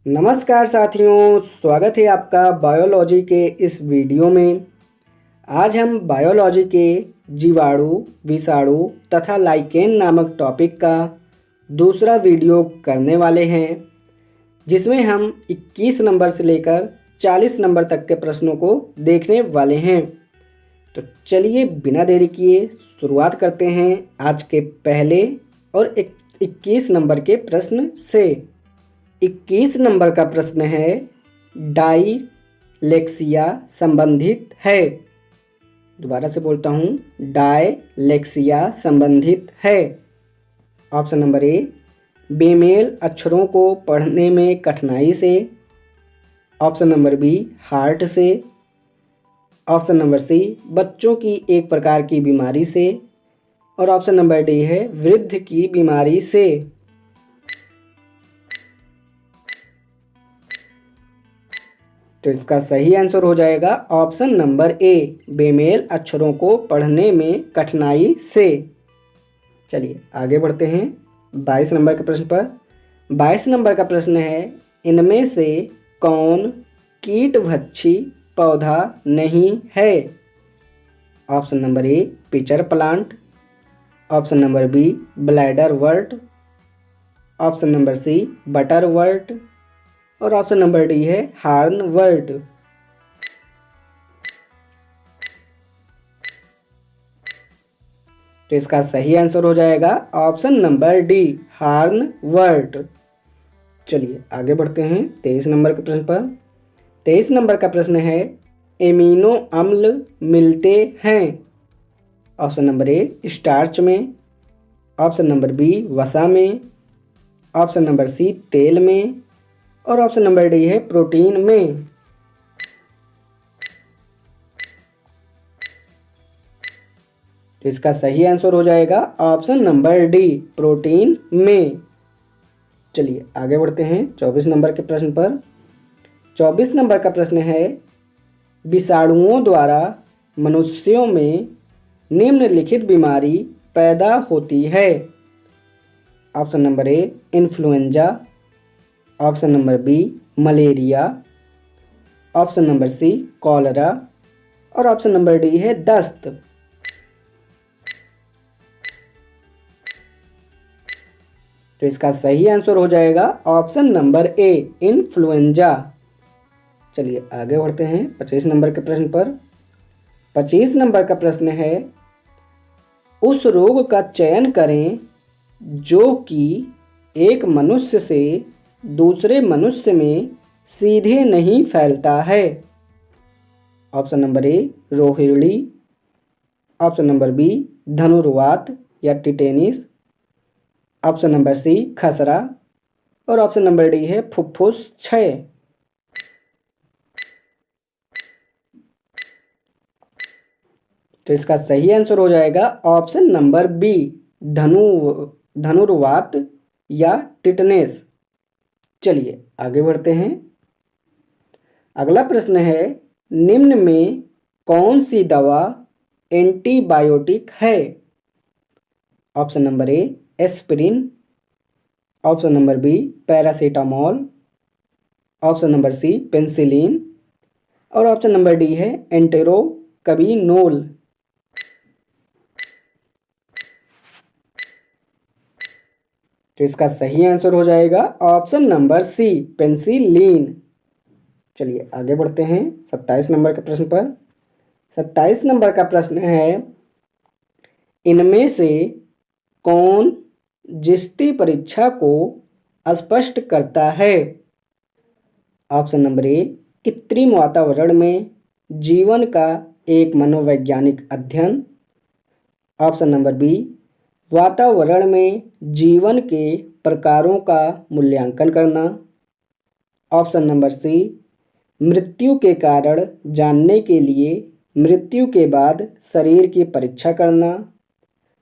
नमस्कार साथियों, स्वागत है आपका बायोलॉजी के इस वीडियो में। आज हम बायोलॉजी के जीवाणु, विषाणु तथा लाइकेन नामक टॉपिक का दूसरा वीडियो करने वाले हैं, जिसमें हम 21 नंबर से लेकर 40 नंबर तक के प्रश्नों को देखने वाले हैं। तो चलिए बिना देरी किए शुरुआत करते हैं आज के पहले और 21 नंबर के प्रश्न से। 21 नंबर का प्रश्न है, डायलेक्सिया संबंधित है। दोबारा से बोलता हूँ, डायलेक्सिया संबंधित है। ऑप्शन नंबर ए, बेमेल अक्षरों को पढ़ने में कठिनाई से। ऑप्शन नंबर बी, हार्ट से। ऑप्शन नंबर सी, बच्चों की एक प्रकार की बीमारी से। और ऑप्शन नंबर डी है, वृद्ध की बीमारी से। तो इसका सही आंसर हो जाएगा ऑप्शन नंबर ए, बेमेल अक्षरों को पढ़ने में कठिनाई से। चलिए आगे बढ़ते हैं 22 नंबर के प्रश्न पर। 22 नंबर का प्रश्न है, इनमें से कौन कीटभक्षी पौधा नहीं है। Option number A, pitcher plant. Option number B, bladderwort. Option number C, butterwort. और ऑप्शन नंबर डी है, हार्न वर्ट। तो इसका सही आंसर हो जाएगा option number D, hornwort. चलिए आगे बढ़ते हैं 23 नंबर के प्रश्न पर। 23 नंबर का प्रश्न है, एमिनो अम्ल मिलते हैं। ऑप्शन नंबर ए, स्टार्च में। ऑप्शन नंबर बी, वसा में। ऑप्शन नंबर सी, तेल में। और ऑप्शन नंबर डी है, प्रोटीन में। तो इसका सही आंसर हो जाएगा ऑप्शन नंबर डी, प्रोटीन में। चलिए आगे बढ़ते हैं 24 नंबर के प्रश्न पर। 24 नंबर का प्रश्न है, विषाणुओं द्वारा मनुष्यों में निम्नलिखित बीमारी पैदा होती है। Option number A, influenza. Option number B, malaria. Option number C, cholera. और ऑप्शन नंबर डी है, दस्त। तो इसका सही आंसर हो जाएगा ऑप्शन नंबर ए, इन्फ्लुएंजा। चलिए आगे बढ़ते हैं 25 नंबर के प्रश्न पर। 25 नंबर का प्रश्न है, उस रोग का चयन करें जो कि एक मनुष्य से दूसरे मनुष्य में सीधे नहीं फैलता है। ऑप्शन नंबर ए, रोहिणी। ऑप्शन नंबर बी, धनुर्वात या टिटेनिस। ऑप्शन नंबर सी, खसरा। और ऑप्शन नंबर डी है, फुफ्फुस क्षय। तो इसका सही आंसर हो जाएगा ऑप्शन नंबर बी, धनुर्वात या टिटनेस। चलिए आगे बढ़ते हैं। अगला प्रश्न है, निम्न में कौन सी दवा एंटीबायोटिक है। Option number A, aspirin. Option number B, paracetamol. Option number C, penicillin. और ऑप्शन नंबर डी है, एंटेरोकबिनोल। तो इसका सही आंसर हो जाएगा ऑप्शन नंबर सी, पेंसिलिन। चलिए आगे बढ़ते हैं 27 नंबर के प्रश्न पर। 27 नंबर का प्रश्न है, इनमें से कौन जिस्ती परीक्षा को स्पष्ट करता है। ऑप्शन नंबर ए, कृत्रिम वातावरण में जीवन का एक मनोवैज्ञानिक अध्ययन। ऑप्शन नंबर बी, वातावरण में जीवन के प्रकारों का मूल्यांकन करना। ऑप्शन नंबर सी, मृत्यु के कारण जानने के लिए मृत्यु के बाद शरीर की परीक्षा करना।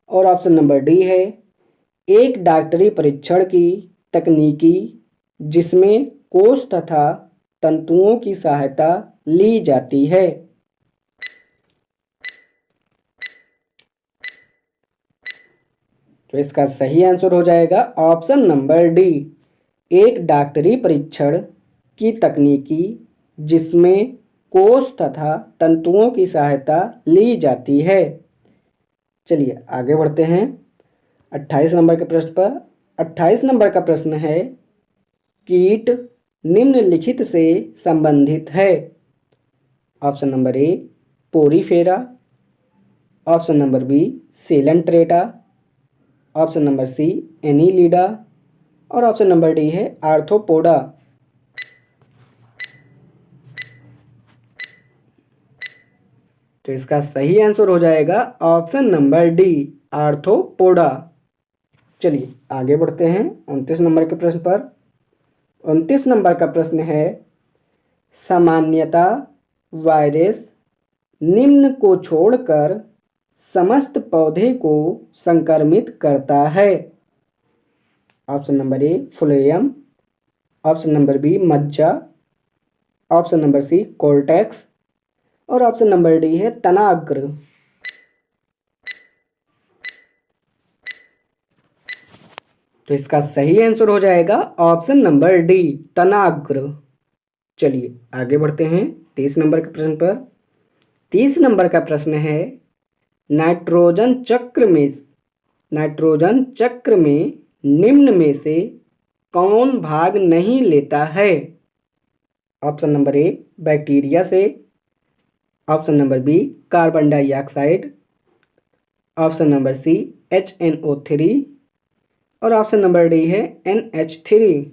और ऑप्शन नंबर डी है, एक डॉक्टरी परीक्षण की तकनीकी जिसमें कोष तथा तंतुओं की सहायता ली जाती है। तो इसका सही आंसर हो जाएगा ऑप्शन नंबर डी, एक डॉक्टरी परीक्षण की तकनीकी जिसमें कोष तथा तंतुओं की सहायता ली जाती है। चलिए आगे बढ़ते हैं 28 नंबर के प्रश्न पर। 28 नंबर का प्रश्न है, कीट निम्नलिखित से संबंधित है। Option number A porifera, option number B coelenterata, option number C annelida और ऑप्शन नंबर डी है आर्थ्रोपोडा। तो इसका सही आंसर हो जाएगा ऑप्शन नंबर डी आर्थ्रोपोडा। चलिए आगे बढ़ते हैं 29 नंबर के प्रश्न पर। 29 नंबर का प्रश्न है, सामान्यतः वायरस निम्न को छोड़कर समस्त पौधे को संक्रमित करता है। Option number A phloem, option number B मज्जा, ऑप्शन नंबर सी कोल्टेक्स और ऑप्शन नंबर डी है तनाग्र। तो इसका सही आंसर हो जाएगा ऑप्शन नंबर डी तनाग्र। चलिए आगे बढ़ते हैं 30 नंबर के प्रश्न पर। 30 नंबर का प्रश्न है, नाइट्रोजन चक्र में निम्न में से कौन भाग नहीं लेता है। ऑप्शन नंबर ए बैक्टीरिया से, option number B carbon dioxide, option number C HNO3 और ऑप्शन नंबर डी है NH3।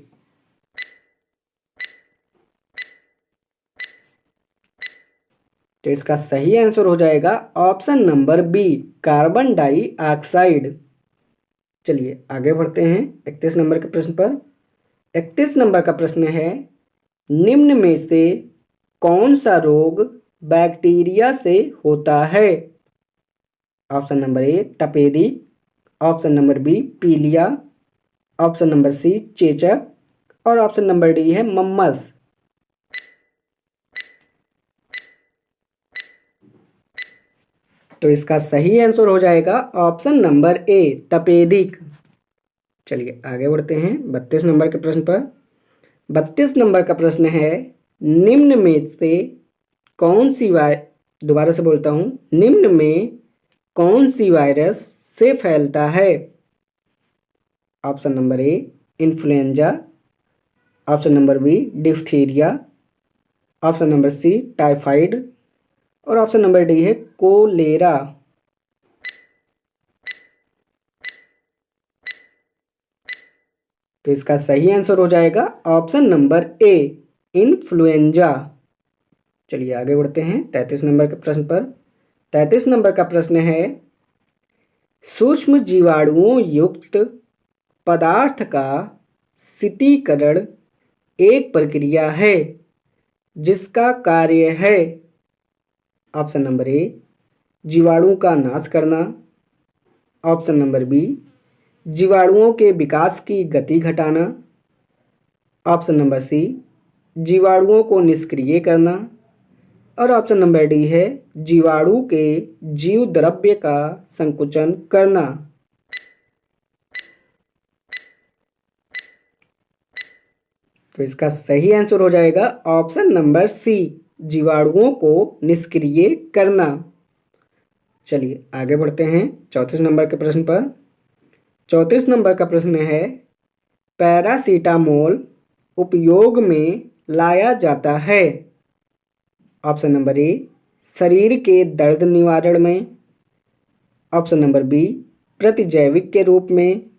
तो इसका सही आंसर हो जाएगा option number B carbon dioxide. चलिए आगे बढ़ते हैं 31 नंबर के प्रश्न पर। 31 नंबर का प्रश्न है, निम्न में से कौन सा रोग बैक्टीरिया से होता है। ऑप्शन नंबर ए तपेदी, ऑप्शन नंबर बी पीलिया, ऑप्शन नंबर सी चेचक और ऑप्शन नंबर डी है मम्मस। तो इसका सही आंसर हो जाएगा ऑप्शन नंबर ए तपेदिक। चलिए आगे बढ़ते हैं 32 नंबर के प्रश्न पर। 32 नंबर का प्रश्न है, निम्न में से कौन सी दोबारा से बोलता हूँ, निम्न में कौन सी वायरस से फैलता है। Option number A influenza, option number B diphtheria, option number C typhoid और ऑप्शन नंबर डी है कोलेरा। तो इसका सही आंसर हो जाएगा ऑप्शन नंबर ए इन्फ्लुएंजा। चलिए आगे बढ़ते हैं 33 नंबर के प्रश्न पर। 33 नंबर का प्रश्न है, सूक्ष्म जीवाणुओं युक्त पदार्थ का शीतीकरण एक प्रक्रिया है जिसका कार्य है। ऑप्शन नंबर ए जीवाणु का नाश करना, ऑप्शन नंबर बी जीवाणुओं के विकास की गति घटाना, ऑप्शन नंबर सी जीवाणुओं को निष्क्रिय करना और ऑप्शन नंबर डी है जीवाणु के जीव द्रव्य का संकुचन करना। तो इसका सही आंसर हो जाएगा ऑप्शन नंबर सी जीवाणुओं को निष्क्रिय करना। चलिए आगे बढ़ते हैं 34 नंबर के प्रश्न पर। 34 नंबर का प्रश्न है, पैरासीटामोल उपयोग में लाया जाता है। ऑप्शन नंबर ए शरीर के दर्द निवारण में, ऑप्शन नंबर बी प्रतिजैविक के रूप में,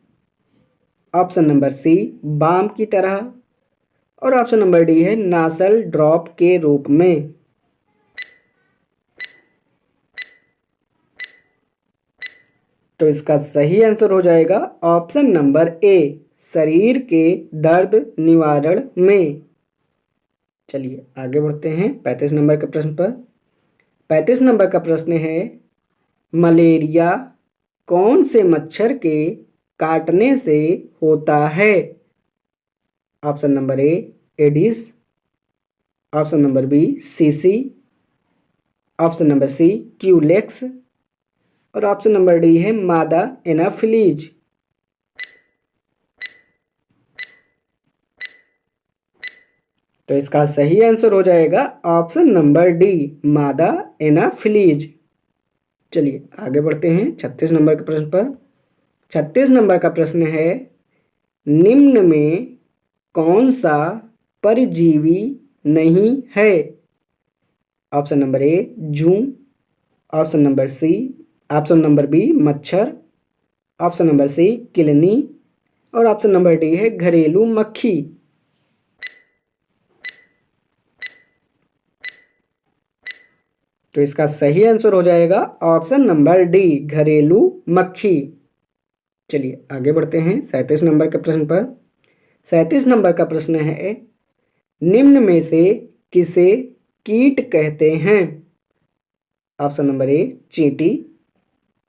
ऑप्शन नंबर सी बाम की तरह और ऑप्शन नंबर डी है नासल ड्रॉप के रूप में। तो इसका सही आंसर हो जाएगा ऑप्शन नंबर ए शरीर के दर्द निवारण में। चलिए आगे बढ़ते हैं 35 नंबर के प्रश्न पर। 35 नंबर का प्रश्न है, मलेरिया कौन से मच्छर के काटने से होता है। Option number A aedes, option number B सीसी, ऑप्शन नंबर सी क्यूलेक्स और ऑप्शन नंबर डी है मादा एनाफिलीज। तो इसका सही आंसर हो जाएगा ऑप्शन नंबर डी, मादा एनाफिलीज। चलिए आगे बढ़ते हैं 36 नंबर के प्रश्न पर। 36 नंबर का प्रश्न है, निम्न में कौन सा परजीवी नहीं है? ऑप्शन नंबर ए जूं, option number C, option number B मच्छर, ऑप्शन नंबर सी किलनी और ऑप्शन नंबर डी है घरेलू मक्खी। तो इसका सही आंसर हो जाएगा ऑप्शन नंबर डी, घरेलू मक्खी। चलिए आगे बढ़ते हैं 37 नंबर के प्रश्न पर। 37 नंबर का प्रश्न है, निम्न में से किसे कीट कहते हैं? ऑप्शन नंबर ए चींटी,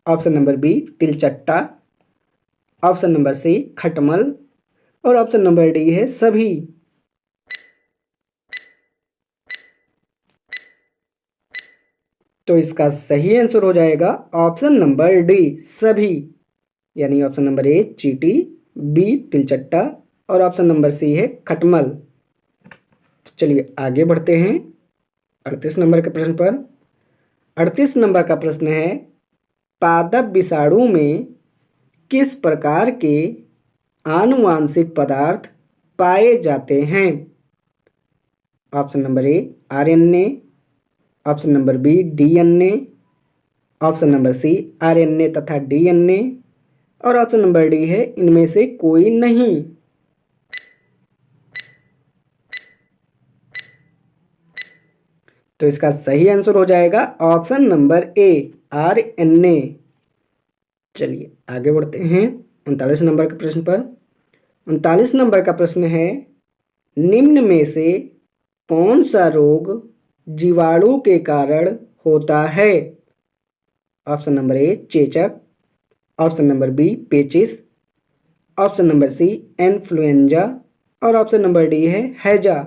ऑप्शन नंबर बी तिलचट्टा, ऑप्शन नंबर सी खटमल और ऑप्शन नंबर डी है सभी। तो इसका सही आंसर हो जाएगा ऑप्शन नंबर डी, सभी। यानी ऑप्शन नंबर ए चींटी, बी तिलचट्टा और ऑप्शन नंबर सी है खटमल। तो चलिए आगे बढ़ते हैं 38 नंबर के प्रश्न पर। 38 नंबर का प्रश्न है, पादप विषाणु में किस प्रकार के आनुवांशिक पदार्थ पाए जाते हैं? Option number A RNA, option number B DNA, option number C RNA तथा डीएनए और ऑप्शन नंबर डी है इनमें से कोई नहीं। तो इसका सही आंसर हो जाएगा ऑप्शन नंबर ए आरएनए। चलिए आगे बढ़ते हैं 39 नंबर के प्रश्न पर। 39 नंबर का प्रश्न है, निम्न में से कौन सा रोग जीवाणु के कारण होता है? ऑप्शन नंबर ए चेचक, ऑप्शन नंबर बी पेचिस, ऑप्शन नंबर सी इन्फ्लुएंजा और ऑप्शन नंबर डी है हैजा।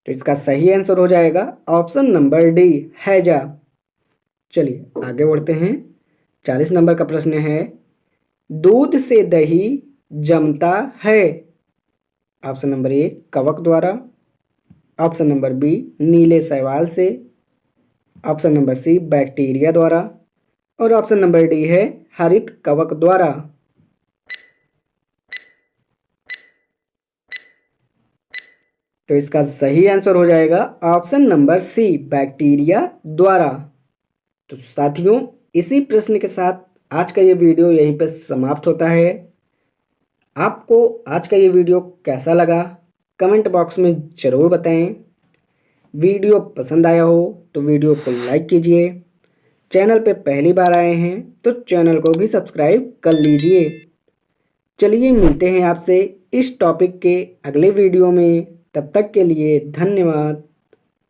तो इसका सही आंसर हो जाएगा ऑप्शन नंबर डी हैजा। चलिए आगे बढ़ते हैं 40 नंबर का प्रश्न है, दूध से दही जमता है? ऑप्शन नंबर ए कवक द्वारा, ऑप्शन नंबर बी नीले शैवाल से, ऑप्शन नंबर सी बैक्टीरिया द्वारा और ऑप्शन नंबर डी है हरित कवक द्वारा। तो इसका सही आंसर हो जाएगा ऑप्शन नंबर सी बैक्टीरिया द्वारा। तो साथियों, इसी प्रश्न के साथ आज का ये वीडियो यहीं पर समाप्त होता है। आपको आज का ये वीडियो कैसा लगा कमेंट बॉक्स में ज़रूर बताएं। वीडियो पसंद आया हो तो वीडियो को लाइक कीजिए। चैनल पे पहली बार आए हैं तो चैनल को भी सब्सक्राइब कर लीजिए। चलिए मिलते हैं आपसे इस टॉपिक के अगले वीडियो में। तब तक के लिए धन्यवाद।